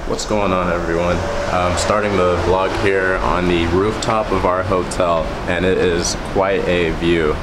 What's going on, everyone? I'm starting the vlog here on the rooftop of our hotel, and it is quite a view.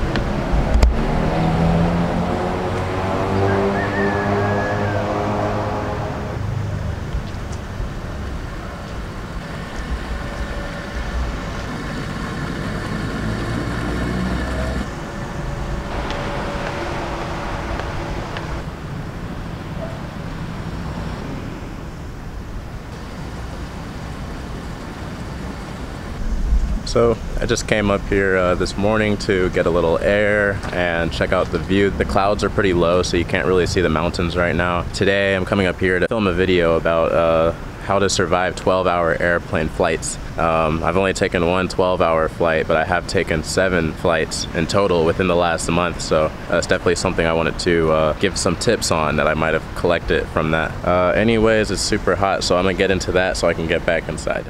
So I just came up here this morning to get a little air and check out the view. The clouds are pretty low, so you can't really see the mountains right now. Today I'm coming up here to film a video about how to survive 12-hour airplane flights. I've only taken one 12-hour flight, but I have taken 7 flights in total within the last month, so it's definitely something I wanted to give some tips on that I might have collected from that. Anyways, it's super hot, so I'm gonna get into that so I can get back inside.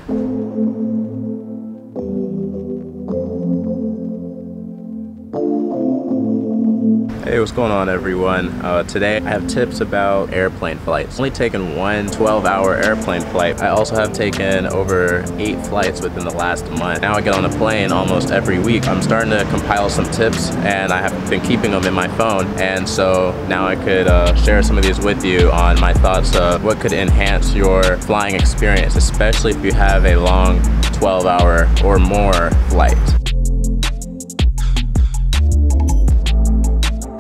Hey, what's going on, everyone? Today I have tips about airplane flights. I've only taken one 12-hour airplane flight. I also have taken over 8 flights within the last month. Now I get on a plane almost every week. I'm starting to compile some tips, and I have been keeping them in my phone, and so now I could share some of these with you on my thoughts of what could enhance your flying experience, especially if you have a long 12-hour or more flight.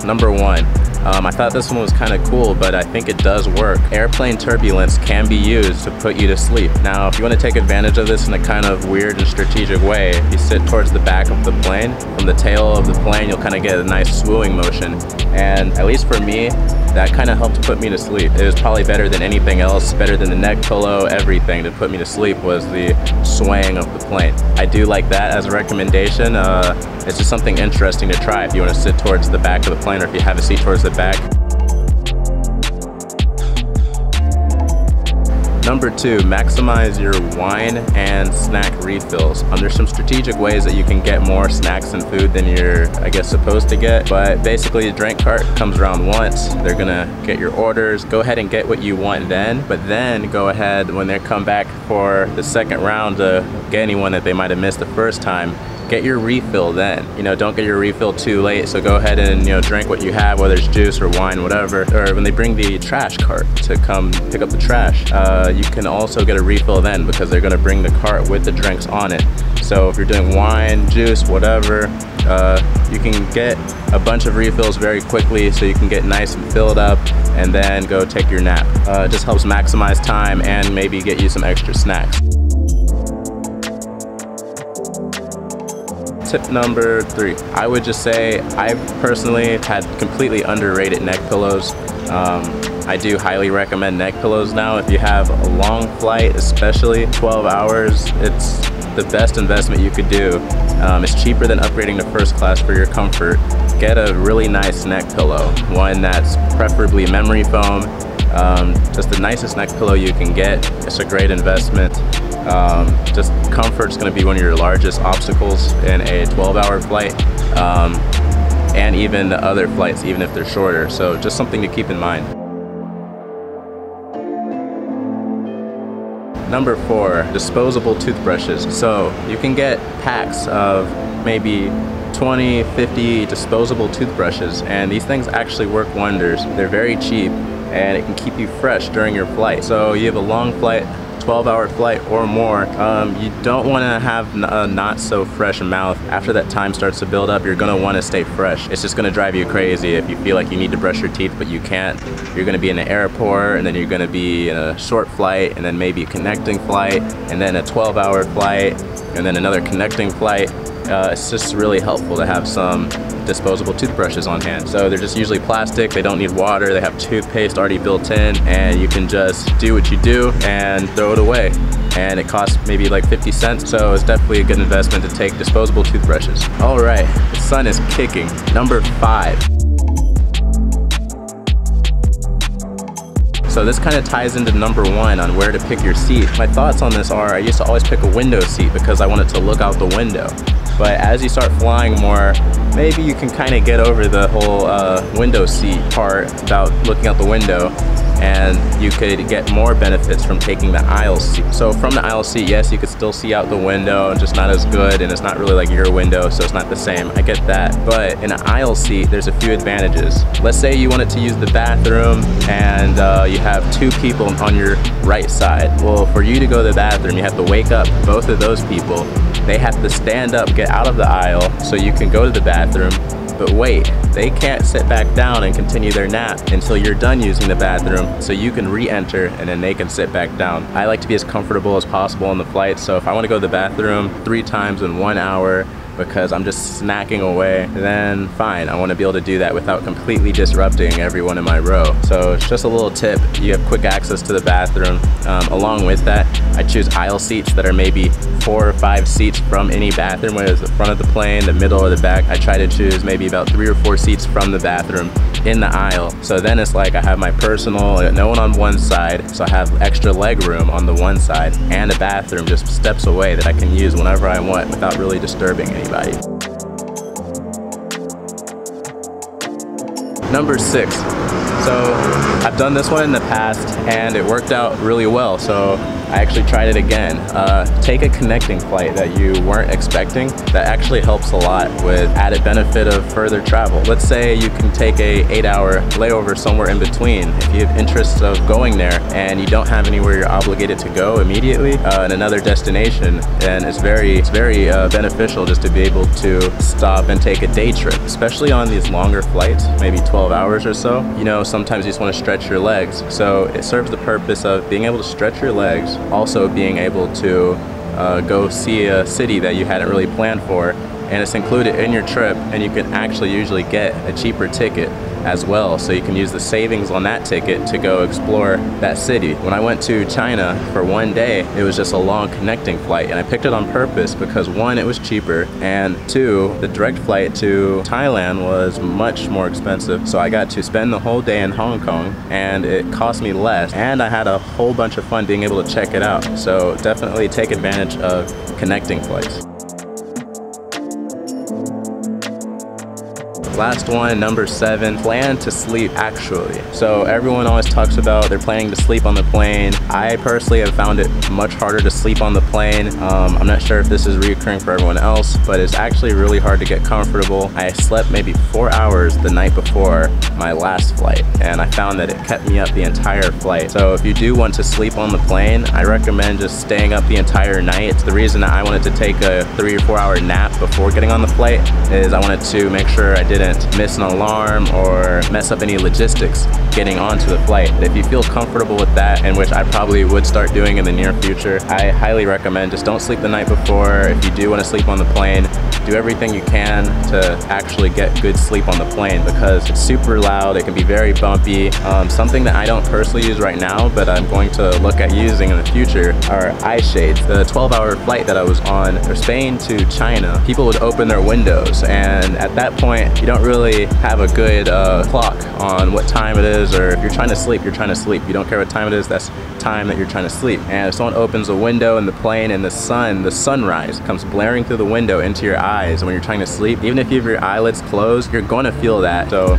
Number 1, I thought this one was kind of cool, but I think it does work. Airplane turbulence can be used to put you to sleep. Now, if you want to take advantage of this in a kind of weird and strategic way, if you sit towards the back of the plane, from the tail of the plane, you'll kind of get a nice swooing motion. And at least for me, that kind of helped put me to sleep. It was probably better than anything else, better than the neck pillow, everything to put me to sleep was the swaying of the plane. I do like that as a recommendation. It's just something interesting to try if you want to sit towards the back of the plane or if you have a seat towards the back. Number 2, maximize your wine and snack refills. There's some strategic ways that you can get more snacks and food than you're, I guess, supposed to get. But basically, the drink cart comes around once. They're gonna get your orders. Go ahead and get what you want then. But then go ahead when they come back for the second round to get anyone that they might have missed the first time. Get your refill then. Don't get your refill too late, so go ahead and drink what you have, whether it's juice or wine, whatever. Or when they bring the trash cart to come pick up the trash, you can also get a refill then because they're gonna bring the cart with the drinks on it. So if you're doing wine, juice, whatever, you can get a bunch of refills very quickly so you can get nice and filled up and then go take your nap. It just helps maximize time and maybe get you some extra snacks. Tip number 3, I would just say I personally had completely underrated neck pillows. I do highly recommend neck pillows now. If you have a long flight, especially 12 hours, it's the best investment you could do. It's cheaper than upgrading to first class for your comfort. Get a really nice neck pillow, one that's preferably memory foam. Just the nicest neck pillow you can get. It's a great investment. Just comfort's going to be one of your largest obstacles in a 12-hour flight, and even the other flights, even if they're shorter. So just something to keep in mind. Number 4, disposable toothbrushes. So you can get packs of maybe 20, 50 disposable toothbrushes, and these things actually work wonders. They're very cheap, and it can keep you fresh during your flight. So you have a long flight, 12-hour flight or more, you don't want to have a not so fresh mouth. After that time starts to build up, you're going to want to stay fresh. It's just going to drive you crazy if you feel like you need to brush your teeth but you can't. You're going to be in an airport, and then you're going to be in a short flight, and then maybe a connecting flight, and then a 12-hour flight, and then another connecting flight. It's just really helpful to have some disposable toothbrushes on hand. So they're just usually plastic, they don't need water, they have toothpaste already built in, and you can just do what you do and throw it away. And it costs maybe like 50 cents, so it's definitely a good investment to take disposable toothbrushes. All right, the sun is kicking. Number 5. So this kind of ties into number 1 on where to pick your seat. My thoughts on this are, I used to always pick a window seat because I wanted to look out the window. But as you start flying more, maybe you can kind of get over the whole window seat part about looking out the window and you could get more benefits from taking the aisle seat. So from the aisle seat, yes, you could still see out the window, just not as good, and it's not really like your window, so it's not the same. I get that. But in an aisle seat, there's a few advantages. Let's say you wanted to use the bathroom and you have two people on your right side. Well, for you to go to the bathroom, you have to wake up both of those people. They have to stand up, get out of the aisle so you can go to the bathroom. But wait, they can't sit back down and continue their nap until you're done using the bathroom, so you can re-enter and then they can sit back down. I like to be as comfortable as possible on the flight, so if I want to go to the bathroom 3 times in 1 hour because I'm just snacking away, then fine, I want to be able to do that without completely disrupting everyone in my row. So it's just a little tip. You have quick access to the bathroom. Along with that, I choose aisle seats that are maybe 4 or 5 seats from any bathroom, whether it's the front of the plane, the middle, or the back. I try to choose maybe about 3 or 4 seats from the bathroom in the aisle. So then it's like I have my personal, no one on one side, so I have extra leg room on the one side, and a bathroom just steps away that I can use whenever I want without really disturbing anybody. Number 6. So I've done this one in the past and it worked out really well, so I actually tried it again. Take a connecting flight that you weren't expecting. That actually helps a lot with added benefit of further travel. Let's say you can take a 8-hour layover somewhere in between. If you have interest of going there and you don't have anywhere you're obligated to go immediately in another destination, then it's very beneficial just to be able to stop and take a day trip, especially on these longer flights, maybe 12 hours or so. You know, sometimes you just want to stretch your legs. So it serves the purpose of being able to stretch your legs, also being able to go see a city that you hadn't really planned for, and it's included in your trip, and you can actually usually get a cheaper ticket as well, so you can use the savings on that ticket to go explore that city. When I went to China for 1 day, it was just a long connecting flight, and I picked it on purpose because 1, it was cheaper, and 2, the direct flight to Thailand was much more expensive. So I got to spend the whole day in Hong Kong and it cost me less, and I had a whole bunch of fun being able to check it out. So definitely take advantage of connecting flights. Last one, number 7, plan to sleep actually. So everyone always talks about they're planning to sleep on the plane. I personally have found it much harder to sleep on the plane. I'm not sure if this is reoccurring for everyone else, but it's actually really hard to get comfortable. I slept maybe 4 hours the night before my last flight, and I found that it kept me up the entire flight. So if you do want to sleep on the plane, I recommend just staying up the entire night. It's the reason that I wanted to take a 3 or 4 hour nap before getting on the flight, is I wanted to make sure I didn't miss an alarm or mess up any logistics getting onto the flight. If you feel comfortable with that, and which I probably would start doing in the near future, I highly recommend just don't sleep the night before. If you do want to sleep on the plane, do everything you can to actually get good sleep on the plane, because it's super loud, it can be very bumpy. Something that I don't personally use right now, but I'm going to look at using in the future, are eye shades. The 12-hour flight that I was on from Spain to China, people would open their windows, and at that point you don't really have a good clock on what time it is, or if you're trying to sleep, you're trying to sleep. You don't care what time it is, that's time that you're trying to sleep. And if someone opens a window in the plane and the sunrise comes blaring through the window into your eyes when you're trying to sleep, even if you have your eyelids closed, you're going to feel that. So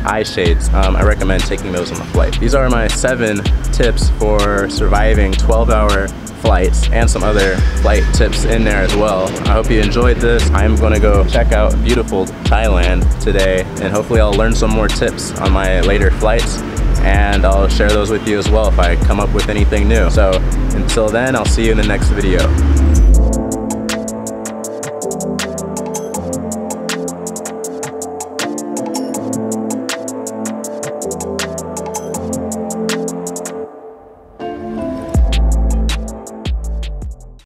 eye shades, I recommend taking those on the flight. These are my 7 tips for surviving 12-hour flights, and some other flight tips in there as well. I hope you enjoyed this. I'm going to go check out beautiful Thailand today, and hopefully I'll learn some more tips on my later flights, and I'll share those with you as well if I come up with anything new. So until then, I'll see you in the next video.